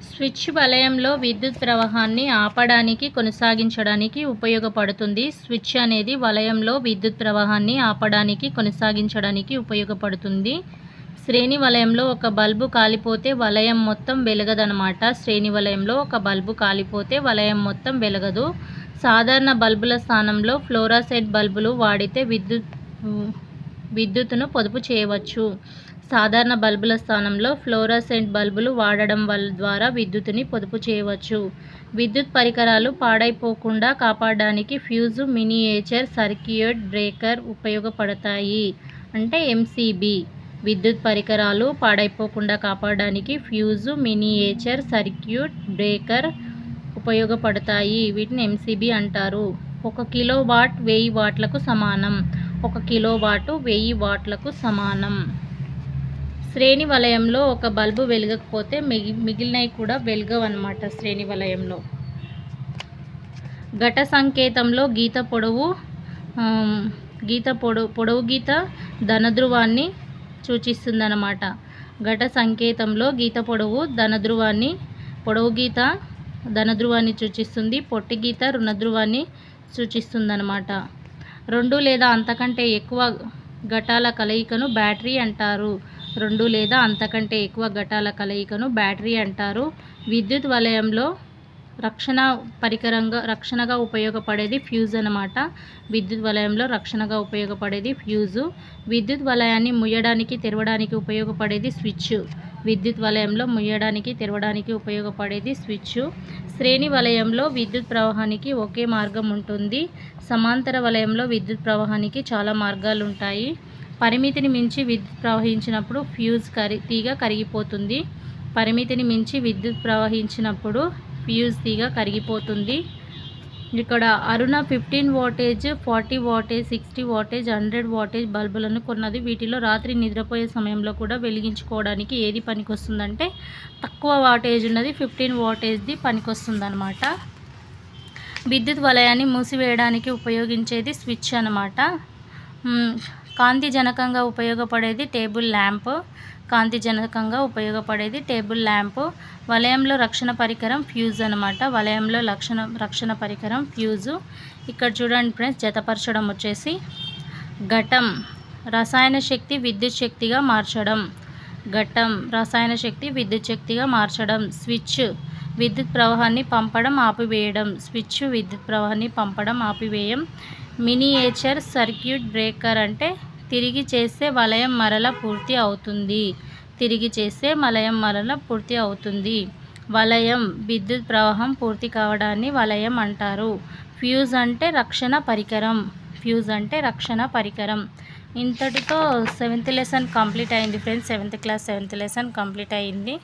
Switch వలయంలో విద్యుత్ ప్రవాహాన్ని ఆపడానికి, కొనసాగించడానికి ఉపయోగపడుతుంది. స్విచ్ అనేది వలయంలో విద్యుత్ ప్రవాహాన్ని ఆపడానికి, కొనసాగించడానికి ఉపయోగపడుతుంది. శ్రేణి వలయంలో ఒక బల్బు కాలిపోతే వలయం మొత్తం వెలగదనమాట. శ్రేణి వలయంలో ఒక బల్బు కాలిపోతే వలయం మొత్తం వెలగదు. సాధారణ బల్బుల స్థానంలో ఫ్లోరోసెంట్ బల్బులు వాడితే విద్యుత్తును పొదుపు చేయవచ్చు. సాధారణ బల్బుల స్థానంలో ఫ్లోరోసెంట్ బల్బులు వాడడం ద్వారా విద్యుత్తుని పొదుపు చేయవచ్చు. విద్యుత్ పరికరాలు పాడైపోకుండా కాపాడడానికి ఫ్యూజు, మినియేచర్ సర్క్యూట్ బ్రేకర్ ఉపయోగపడతాయి. అంటే ఎంసీబీ. విద్యుత్ పరికరాలు పాడైపోకుండా కాపాడడానికి ఫ్యూజు, మినియేచర్ సర్క్యూట్ బ్రేకర్ ఉపయోగపడతాయి. వీటిని ఎంసీబీ అంటారు. 1 కిలోవాట్ 1000 వాట్లకు సమానం. 1 కిలోవాట్ 1000 వాట్లకు సమానం. శ్రేణి వలయంలో ఒక బల్బు వెలగకపోతే మిగిలినవి కూడా వెలగవన్నమాట. శ్రేణి వలయంలో ఘట సంకేతంలో పొడవు గీత ధనధ్రువాన్ని సూచిస్తుందన్నమాట. ఘట సంకేతంలో పొడవు గీత ధనధ్రువాన్ని సూచిస్తుంది. పొట్టి గీత రుణధ్రువాన్ని సూచిస్తుందన్నమాట. 2 లేదా అంతకంటే ఎక్కువ ఘటాల కలయికను బ్యాటరీ అంటారు. 2 లేదా అంతకంటే ఎక్కువ ఘటాల కలయికను బ్యాటరీ అంటారు. విద్యుత్ వలయంలో రక్షణగా ఉపయోగపడేది ఫ్యూజ్ అన్నమాట. విద్యుత్ వలయంలో రక్షణగా ఉపయోగపడేది ఫ్యూజు. విద్యుత్ వలయాన్ని ముయ్యడానికి, తెరవడానికి ఉపయోగపడేది స్విచ్. విద్యుత్ వలయంలో ముయ్యడానికి, తెరవడానికి ఉపయోగపడేది స్విచ్. శ్రేణి వలయంలో విద్యుత్ ప్రవాహానికి ఒకే మార్గం ఉంటుంది. సమాంతర వలయంలో విద్యుత్ ప్రవాహానికి చాలా మార్గాలు ఉంటాయి. పరిమితిని మించి విద్యుత్ ప్రవహించినప్పుడు ఫ్యూజ్ తీగ కరిగిపోతుంది. పరిమితిని మించి విద్యుత్ ప్రవహించినప్పుడు ఫ్యూజ్ తీగ కరిగిపోతుంది. ఇక్కడ అరుణ 15 వాటేజ్, 40 వాటేజ్, 60 వాటేజ్, 100 వాటేజ్ బల్బులను కొన్నది. వీటిలో రాత్రి నిద్రపోయే సమయంలో కూడా వెలిగించుకోవడానికి ఏది పనికొస్తుందంటే తక్కువ వాటేజ్ ఉన్నది 15 వాటేజ్ది పనికొస్తుందన్నమాట. విద్యుత్ వలయాన్ని మూసివేయడానికి ఉపయోగించేది స్విచ్ అన్నమాట. కాంతిజనకంగా ఉపయోగపడేది టేబుల్ ల్యాంప్. వలయంలో రక్షణ పరికరం ఫ్యూజ్ అన్నమాట. వలయంలో రక్షణ పరికరం ఫ్యూజు. ఇక్కడ చూడండి ఫ్రెండ్స్, జతపరచడం వచ్చేసి ఘటం రసాయన శక్తి విద్యుత్ శక్తిగా మార్చడం. స్విచ్ విద్యుత్ ప్రవాహాన్ని పంపడం, ఆపివేయం. మినియేచర్ సర్క్యూట్ బ్రేకర్ అంటే తిరిగి చేస్తే వలయం మరల పూర్తి అవుతుంది. వలయం విద్యుత్ ప్రవాహం పూర్తి కావడాన్ని వలయం అంటారు. ఫ్యూజ్ అంటే రక్షణ పరికరం. ఇంతటితో 7th లెసన్ కంప్లీట్ అయింది friends. 7th class 7th lesson complete అయింది.